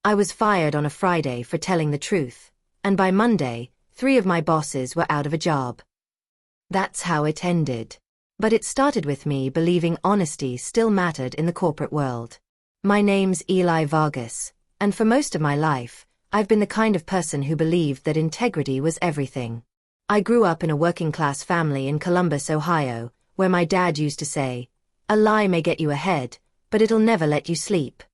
I was fired on a Friday for telling the truth, and by Monday, 3 of my bosses were out of a job. That's how it ended. But it started with me believing honesty still mattered in the corporate world. My name's Eli Vargas, and for most of my life, I've been the kind of person who believed that integrity was everything. I grew up in a working-class family in Columbus, Ohio, where my dad used to say, "A lie may get you ahead, but it'll never let you sleep."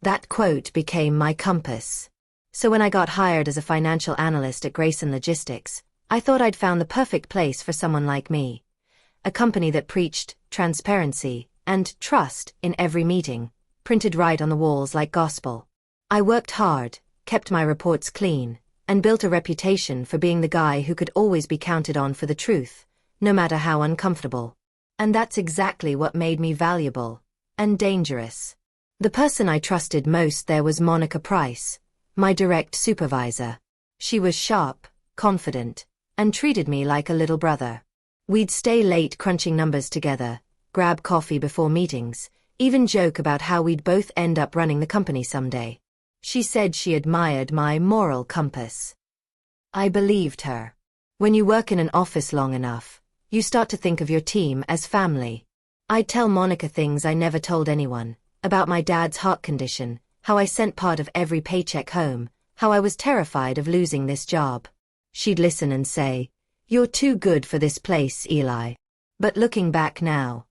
That quote became my compass. So when I got hired as a financial analyst at Grayson Logistics, I thought I'd found the perfect place for someone like me. A company that preached transparency and trust in every meeting, printed right on the walls like gospel. I worked hard, kept my reports clean, and built a reputation for being the guy who could always be counted on for the truth, no matter how uncomfortable. And that's exactly what made me valuable and dangerous. The person I trusted most there was Monica Price, my direct supervisor. She was sharp, confident, and treated me like a little brother. We'd stay late crunching numbers together, grab coffee before meetings, even joke about how we'd both end up running the company someday. She said she admired my moral compass. I believed her. When you work in an office long enough, you start to think of your team as family. I'd tell Monica things I never told anyone, about my dad's heart condition, how I sent part of every paycheck home, how I was terrified of losing this job. She'd listen and say, "You're too good for this place, Eli." But looking back now,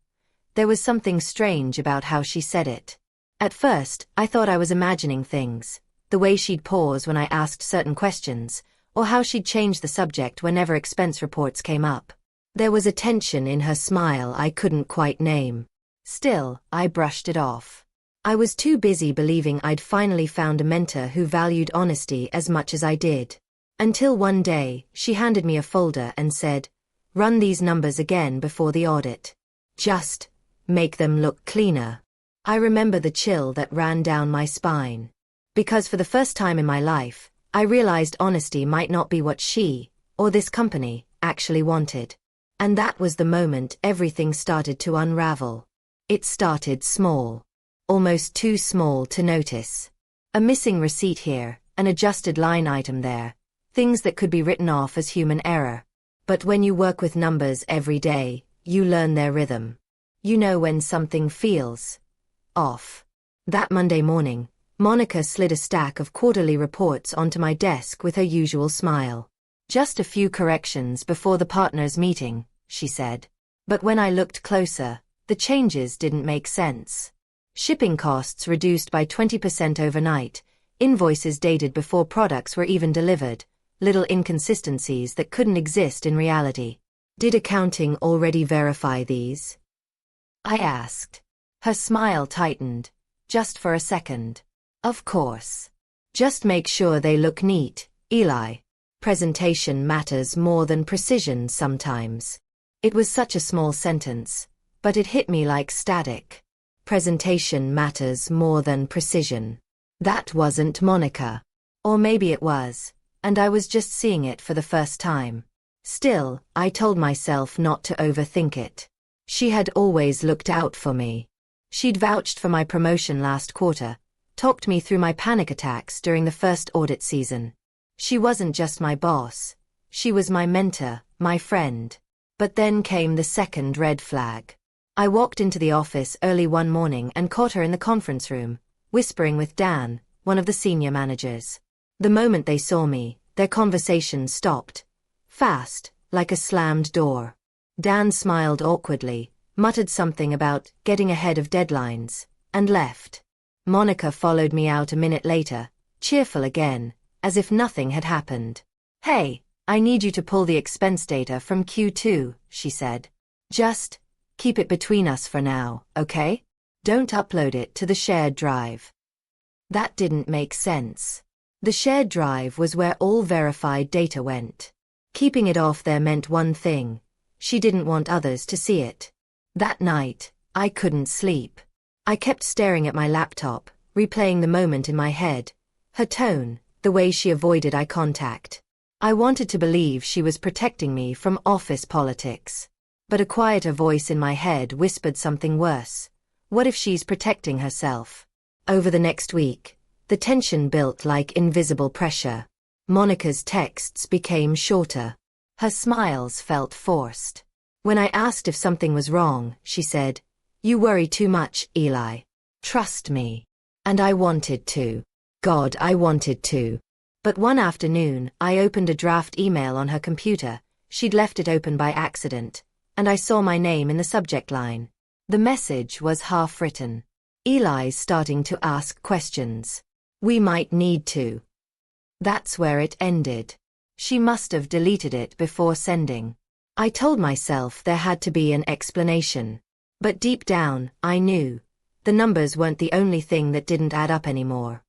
there was something strange about how she said it. At first, I thought I was imagining things, the way she'd pause when I asked certain questions, or how she'd change the subject whenever expense reports came up. There was a tension in her smile I couldn't quite name. Still, I brushed it off. I was too busy believing I'd finally found a mentor who valued honesty as much as I did. Until one day, she handed me a folder and said, "Run these numbers again before the audit. Just make them look cleaner." I remember the chill that ran down my spine. Because for the first time in my life, I realized honesty might not be what she, or this company, actually wanted. And that was the moment everything started to unravel. It started small. Almost too small to notice. A missing receipt here, an adjusted line item there. Things that could be written off as human error. But when you work with numbers every day, you learn their rhythm. You know when something feels off. That Monday morning, Monica slid a stack of quarterly reports onto my desk with her usual smile. "Just a few corrections before the partners' meeting," she said. But when I looked closer, the changes didn't make sense. Shipping costs reduced by 20% overnight, invoices dated before products were even delivered, little inconsistencies that couldn't exist in reality. Did accounting already verify these? I asked. Her smile tightened, just for a second. "Of course. Just make sure they look neat, Eli. Presentation matters more than precision sometimes." It was such a small sentence, but it hit me like static. Presentation matters more than precision. That wasn't Monica. Or maybe it was, and I was just seeing it for the first time. Still, I told myself not to overthink it. She had always looked out for me. She'd vouched for my promotion last quarter, talked me through my panic attacks during the first audit season. She wasn't just my boss. She was my mentor, my friend. But then came the second red flag. I walked into the office early one morning and caught her in the conference room, whispering with Dan, one of the senior managers. The moment they saw me, their conversation stopped. Fast, like a slammed door. Dan smiled awkwardly, muttered something about getting ahead of deadlines, and left. Monica followed me out a minute later, cheerful again, as if nothing had happened. "Hey, I need you to pull the expense data from Q2, she said. "Just keep it between us for now, okay? Don't upload it to the shared drive." That didn't make sense. The shared drive was where all verified data went. Keeping it off there meant one thing. She didn't want others to see it. That night, I couldn't sleep. I kept staring at my laptop, replaying the moment in my head. Her tone, the way she avoided eye contact. I wanted to believe she was protecting me from office politics. But a quieter voice in my head whispered something worse. What if she's protecting herself? Over the next week, The tension built like invisible pressure. Monica's texts became shorter. Her smiles felt forced. When I asked if something was wrong, she said, "You worry too much, Eli. Trust me." And I wanted to. God, I wanted to. But one afternoon, I opened a draft email on her computer. She'd left it open by accident, and I saw my name in the subject line. The message was half-written. "Eli's starting to ask questions. We might need to." That's where it ended. She must have deleted it before sending. I told myself there had to be an explanation. But deep down, I knew. The numbers weren't the only thing that didn't add up anymore.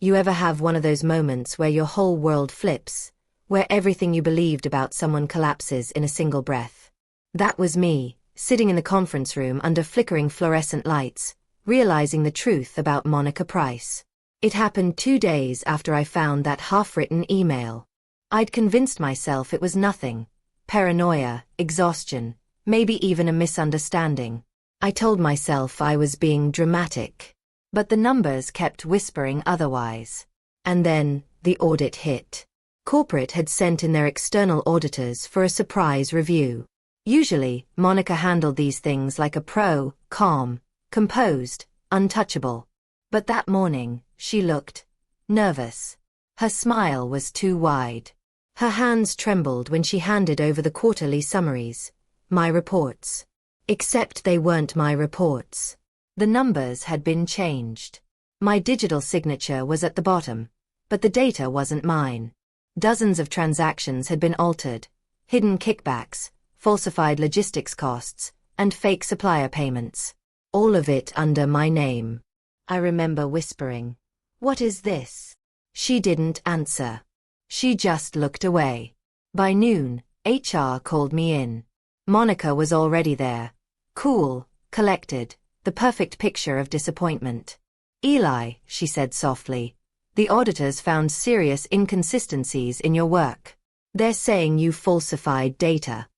You ever have one of those moments where your whole world flips, where everything you believed about someone collapses in a single breath? That was me, sitting in the conference room under flickering fluorescent lights, realizing the truth about Monica Price. It happened 2 days after I found that half-written email. I'd convinced myself it was nothing. Paranoia, exhaustion, maybe even a misunderstanding. I told myself I was being dramatic. But the numbers kept whispering otherwise. And then, the audit hit. Corporate had sent in their external auditors for a surprise review. Usually, Monica handled these things like a pro, calm, composed, untouchable. But that morning, she looked nervous. Her smile was too wide. Her hands trembled when she handed over the quarterly summaries. My reports. Except they weren't my reports. The numbers had been changed. My digital signature was at the bottom, but the data wasn't mine. Dozens of transactions had been altered, hidden kickbacks, falsified logistics costs, and fake supplier payments. All of it under my name. I remember whispering, "What is this?" She didn't answer. She just looked away. By noon, HR called me in. Monica was already there. Cool, collected, the perfect picture of disappointment. "Eli," she said softly, "the auditors found serious inconsistencies in your work. They're saying you falsified data."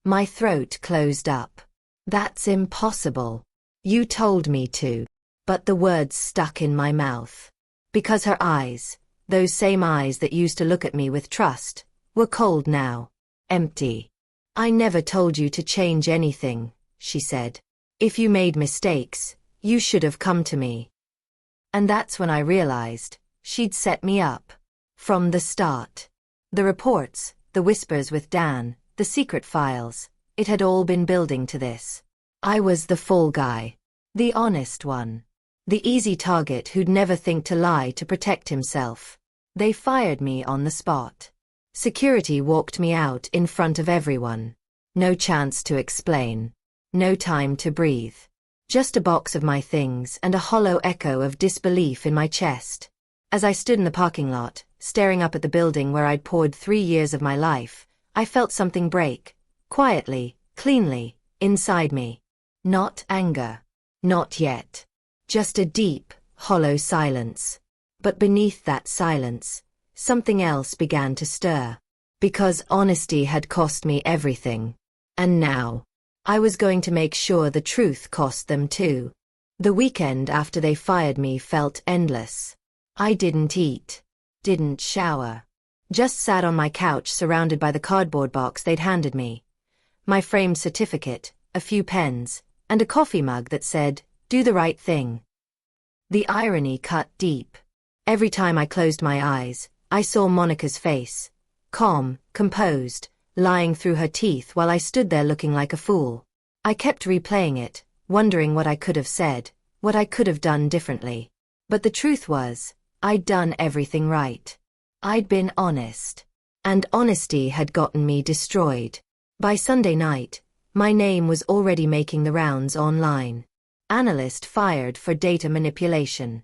My throat closed up. "That's impossible. You told me to." But the words stuck in my mouth. Because her eyes, those same eyes that used to look at me with trust, were cold now. Empty. "I never told you to change anything," she said. "If you made mistakes, you should have come to me." And that's when I realized, she'd set me up. From the start. The reports, the whispers with Dan, the secret files, it had all been building to this. I was the fall guy. The honest one. The easy target who'd never think to lie to protect himself. They fired me on the spot. Security walked me out in front of everyone. No chance to explain. No time to breathe. Just a box of my things and a hollow echo of disbelief in my chest. As I stood in the parking lot, staring up at the building where I'd poured 3 years of my life, I felt something break. Quietly, cleanly, inside me. Not anger. Not yet. Just a deep, hollow silence. But beneath that silence, something else began to stir. Because honesty had cost me everything. And now, I was going to make sure the truth cost them too. The weekend after they fired me felt endless. I didn't eat. Didn't shower. Just sat on my couch surrounded by the cardboard box they'd handed me. My framed certificate, a few pens, and a coffee mug that said, "Do the right thing." The irony cut deep. Every time I closed my eyes, I saw Monica's face. Calm, composed, lying through her teeth while I stood there looking like a fool. I kept replaying it, wondering what I could have said, what I could have done differently. But the truth was, I'd done everything right. I'd been honest. And honesty had gotten me destroyed. By Sunday night, my name was already making the rounds online. Analyst fired for data manipulation.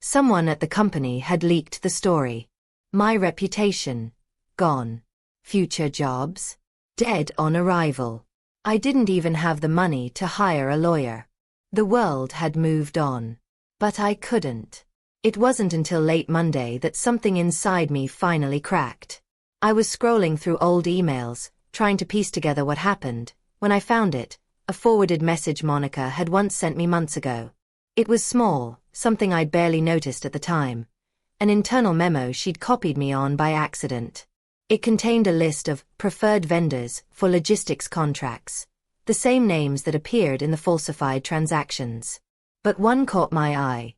Someone at the company had leaked the story. My reputation, gone. Future jobs, dead on arrival. I didn't even have the money to hire a lawyer. The world had moved on. But I couldn't. It wasn't until late Monday that something inside me finally cracked. I was scrolling through old emails, trying to piece together what happened, when I found it, a forwarded message Monica had once sent me months ago. It was small, something I'd barely noticed at the time. An internal memo she'd copied me on by accident. It contained a list of preferred vendors for logistics contracts, the same names that appeared in the falsified transactions. But one caught my eye.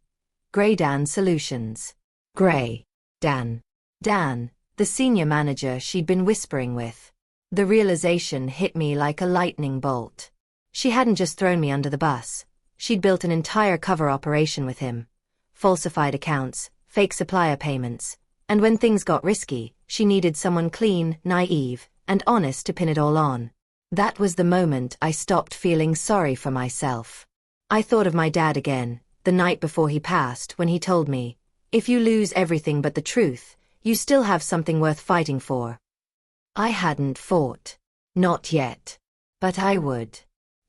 Grey Dan Solutions. Grey Dan. Dan, the senior manager she'd been whispering with. The realization hit me like a lightning bolt. She hadn't just thrown me under the bus. She'd built an entire cover operation with him. Falsified accounts, fake supplier payments, and when things got risky, she needed someone clean, naive, and honest to pin it all on. That was the moment I stopped feeling sorry for myself. I thought of my dad again, the night before he passed, when he told me, "If you lose everything but the truth, you still have something worth fighting for." I hadn't fought. Not yet. But I would.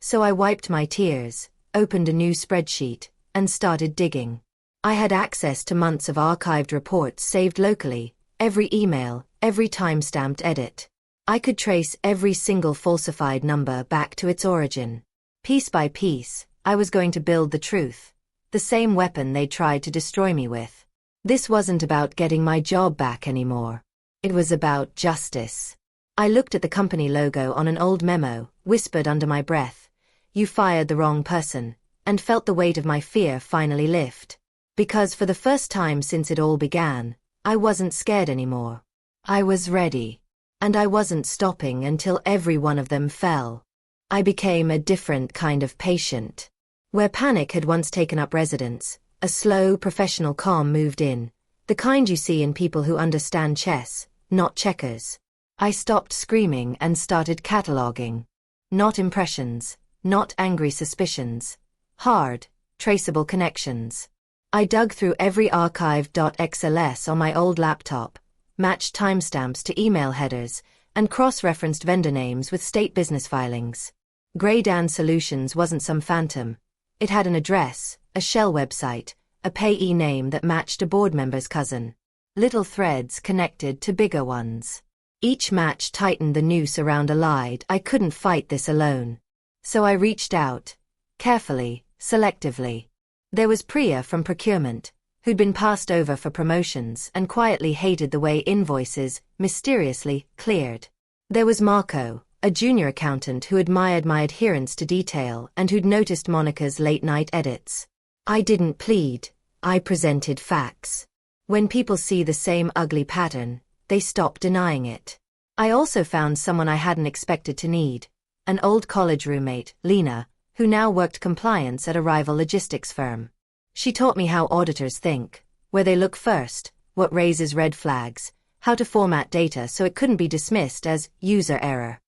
So I wiped my tears, opened a new spreadsheet, and started digging. I had access to months of archived reports saved locally, every email, every time-stamped edit. I could trace every single falsified number back to its origin. Piece by piece, I was going to build the truth, the same weapon they tried to destroy me with. This wasn't about getting my job back anymore. It was about justice. I looked at the company logo on an old memo, whispered under my breath, "You fired the wrong person," and felt the weight of my fear finally lift. Because for the first time since it all began, I wasn't scared anymore. I was ready. And I wasn't stopping until every one of them fell. I became a different kind of patient. Where panic had once taken up residence, a slow, professional calm moved in, the kind you see in people who understand chess, not checkers. I stopped screaming and started cataloging. Not impressions, not angry suspicions. Hard, traceable connections. I dug through every archived.xls on my old laptop, matched timestamps to email headers, and cross-referenced vendor names with state business filings. Grey Dan Solutions wasn't some phantom. It had an address, a shell website, a payee name that matched a board member's cousin. Little threads connected to bigger ones. Each match tightened the noose around a lie. I couldn't fight this alone. So I reached out. Carefully, selectively. There was Priya from procurement, who'd been passed over for promotions and quietly hated the way invoices, mysteriously, cleared. There was Marco, a junior accountant who admired my adherence to detail and who'd noticed Monica's late-night edits. I didn't plead, I presented facts. When people see the same ugly pattern, they stop denying it. I also found someone I hadn't expected to need, an old college roommate, Lena, who now worked compliance at a rival logistics firm. She taught me how auditors think, where they look first, what raises red flags, how to format data so it couldn't be dismissed as user error.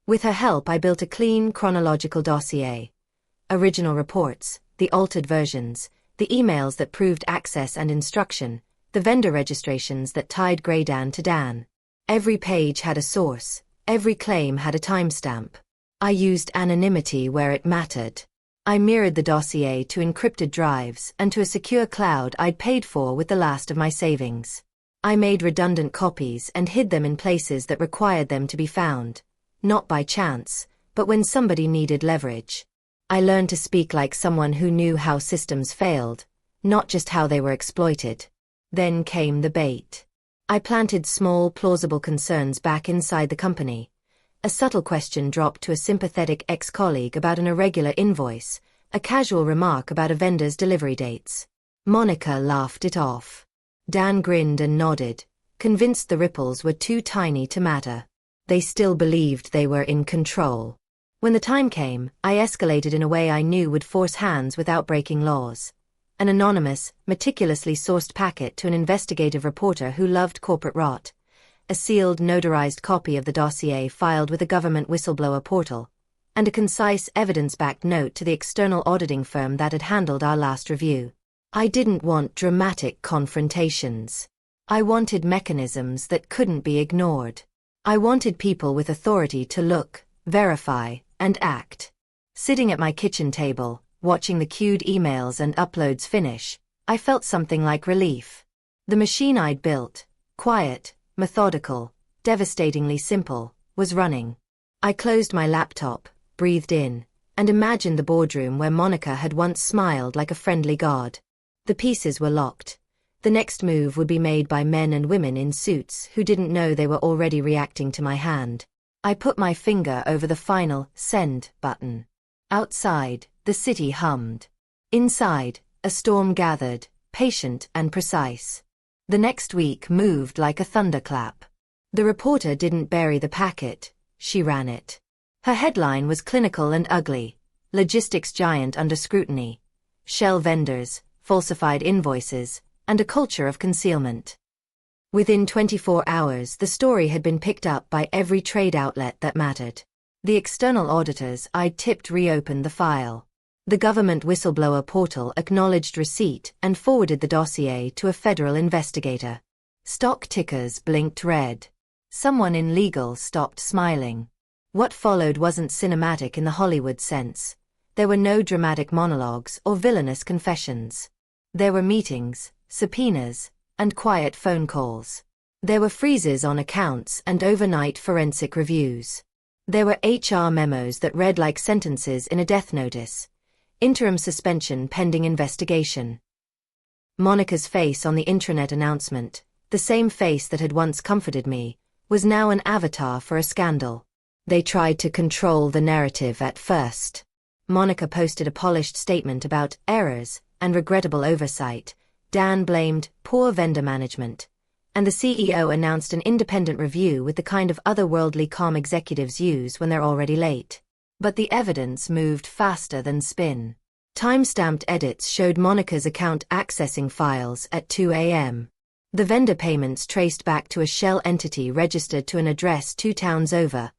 With her help, I built a clean, chronological dossier. Original reports, the altered versions, the emails that proved access and instruction, the vendor registrations that tied Grey Dan to Dan. Every page had a source, every claim had a timestamp. I used anonymity where it mattered. I mirrored the dossier to encrypted drives and to a secure cloud I'd paid for with the last of my savings. I made redundant copies and hid them in places that required them to be found, not by chance, but when somebody needed leverage. I learned to speak like someone who knew how systems failed, not just how they were exploited. Then came the bait. I planted small, plausible concerns back inside the company. A subtle question dropped to a sympathetic ex-colleague about an irregular invoice, a casual remark about a vendor's delivery dates. Monica laughed it off. Dan grinned and nodded, convinced the ripples were too tiny to matter. They still believed they were in control. When the time came, I escalated in a way I knew would force hands without breaking laws. An anonymous, meticulously sourced packet to an investigative reporter who loved corporate rot. A sealed, notarized copy of the dossier filed with a government whistleblower portal, and a concise, evidence-backed note to the external auditing firm that had handled our last review. I didn't want dramatic confrontations. I wanted mechanisms that couldn't be ignored. I wanted people with authority to look, verify, and act. Sitting at my kitchen table, watching the queued emails and uploads finish, I felt something like relief. The machine I'd built, quiet, methodical, devastatingly simple, was running. I closed my laptop, breathed in, and imagined the boardroom where Monica had once smiled like a friendly god. The pieces were locked. The next move would be made by men and women in suits who didn't know they were already reacting to my hand. I put my finger over the final send button. Outside, the city hummed. Inside, a storm gathered, patient and precise. The next week moved like a thunderclap. The reporter didn't bury the packet, she ran it. Her headline was clinical and ugly: logistics giant under scrutiny, shell vendors, falsified invoices, and a culture of concealment. Within 24 hours, the story had been picked up by every trade outlet that mattered. The external auditors I'd tipped reopened the file. The government whistleblower portal acknowledged receipt and forwarded the dossier to a federal investigator. Stock tickers blinked red. Someone in legal stopped smiling. What followed wasn't cinematic in the Hollywood sense. There were no dramatic monologues or villainous confessions. There were meetings, subpoenas, and quiet phone calls. There were freezes on accounts and overnight forensic reviews. There were HR memos that read like sentences in a death notice. Interim suspension pending investigation. Monica's face on the intranet announcement, the same face that had once comforted me, was now an avatar for a scandal. They tried to control the narrative at first. Monica posted a polished statement about errors and regrettable oversight. Dan blamed poor vendor management. And the CEO announced an independent review with the kind of otherworldly calm executives use when they're already late. But the evidence moved faster than spin. Time-stamped edits showed Monica's account accessing files at 2 a.m. The vendor payments traced back to a shell entity registered to an address 2 towns over,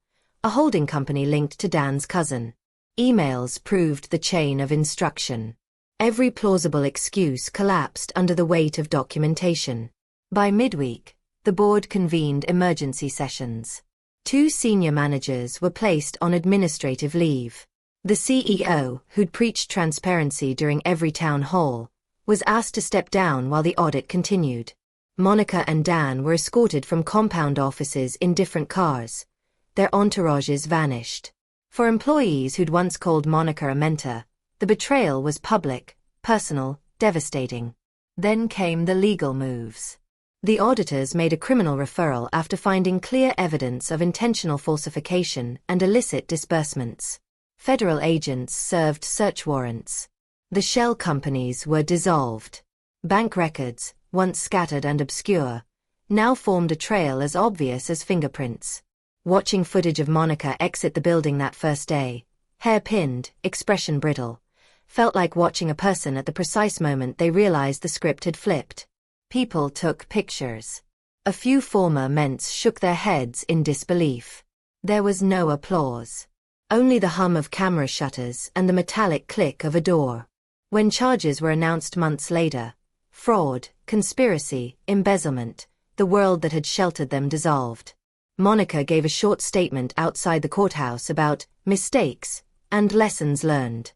a holding company linked to Dan's cousin. Emails proved the chain of instruction. Every plausible excuse collapsed under the weight of documentation. By midweek, the board convened emergency sessions. 2 senior managers were placed on administrative leave. The CEO, who'd preached transparency during every town hall, was asked to step down while the audit continued. Monica and Dan were escorted from compound offices in different cars. Their entourages vanished. For employees who'd once called Monica a mentor, the betrayal was public, personal, devastating. Then came the legal moves. The auditors made a criminal referral after finding clear evidence of intentional falsification and illicit disbursements. Federal agents served search warrants. The shell companies were dissolved. Bank records, once scattered and obscure, now formed a trail as obvious as fingerprints. Watching footage of Monica exit the building that first day, hair pinned, expression brittle, felt like watching a person at the precise moment they realized the script had flipped. People took pictures. A few former ments shook their heads in disbelief. There was no applause. Only the hum of camera shutters and the metallic click of a door. When charges were announced months later, fraud, conspiracy, embezzlement, the world that had sheltered them dissolved. Monica gave a short statement outside the courthouse about mistakes and lessons learned.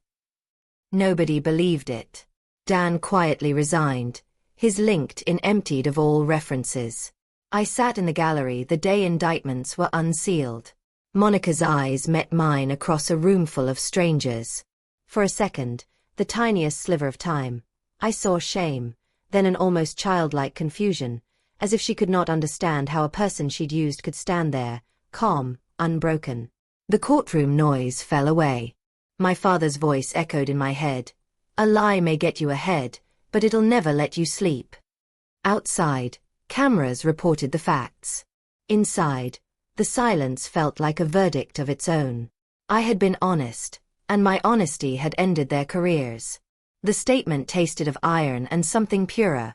Nobody believed it. Dan quietly resigned, his LinkedIn emptied of all references. I sat in the gallery the day indictments were unsealed. Monica's eyes met mine across a roomful of strangers. For a second, the tiniest sliver of time, I saw shame, then an almost childlike confusion, as if she could not understand how a person she'd used could stand there, calm, unbroken. The courtroom noise fell away. My father's voice echoed in my head. A lie may get you ahead, but it'll never let you sleep. Outside, cameras reported the facts. Inside, the silence felt like a verdict of its own. I had been honest, and my honesty had ended their careers. The statement tasted of iron and something purer.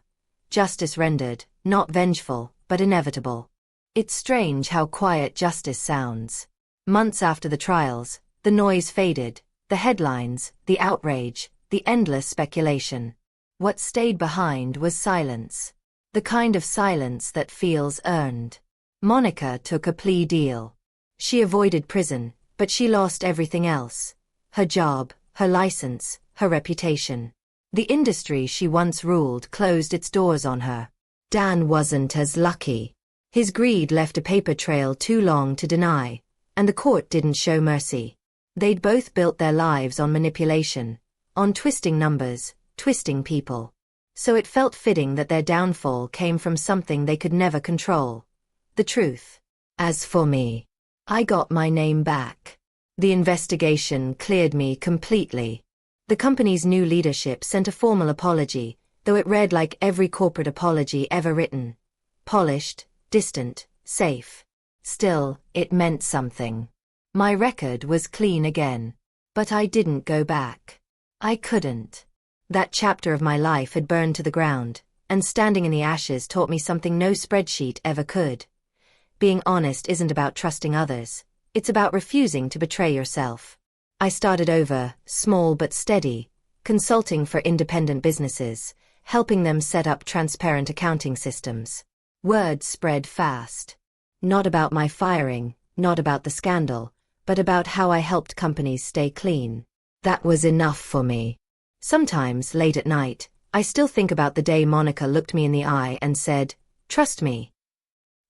Justice rendered, not vengeful, but inevitable. It's strange how quiet justice sounds. Months after the trials, the noise faded, the headlines, the outrage, the endless speculation. What stayed behind was silence. The kind of silence that feels earned. Monica took a plea deal. She avoided prison, but she lost everything else. Her job, her license, her reputation. The industry she once ruled closed its doors on her. Dan wasn't as lucky. His greed left a paper trail too long to deny, and the court didn't show mercy. They'd both built their lives on manipulation, on twisting numbers, twisting people. So it felt fitting that their downfall came from something they could never control: the truth. As for me, I got my name back. The investigation cleared me completely. The company's new leadership sent a formal apology, though it read like every corporate apology ever written. Polished, distant, safe. Still, it meant something. My record was clean again. But I didn't go back. I couldn't. That chapter of my life had burned to the ground, and standing in the ashes taught me something no spreadsheet ever could. Being honest isn't about trusting others, it's about refusing to betray yourself. I started over, small but steady, consulting for independent businesses, helping them set up transparent accounting systems. Word spread fast. Not about my firing, not about the scandal, but about how I helped companies stay clean. That was enough for me. Sometimes, late at night, I still think about the day Monica looked me in the eye and said, "Trust me."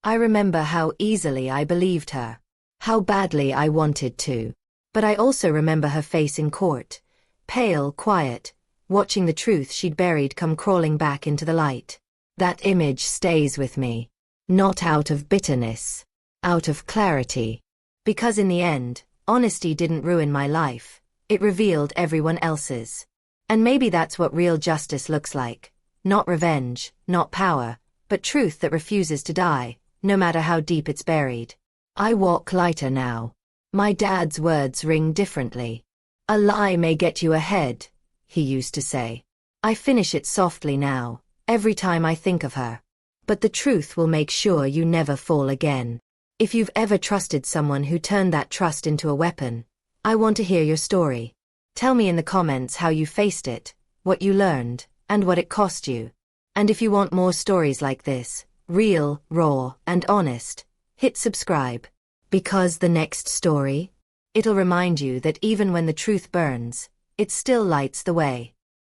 I remember how easily I believed her, how badly I wanted to. But I also remember her face in court, pale, quiet, watching the truth she'd buried come crawling back into the light. That image stays with me. Not out of bitterness, out of clarity. Because in the end, honesty didn't ruin my life, it revealed everyone else's. And maybe that's what real justice looks like. Not revenge, not power, but truth that refuses to die, no matter how deep it's buried. I walk lighter now. My dad's words ring differently. A lie may get you ahead, he used to say. I finish it softly now, every time I think of her. But the truth will make sure you never fall again. If you've ever trusted someone who turned that trust into a weapon, I want to hear your story. Tell me in the comments how you faced it, what you learned, and what it cost you. And if you want more stories like this, real, raw, and honest, hit subscribe. Because the next story, it'll remind you that even when the truth burns, it still lights the way.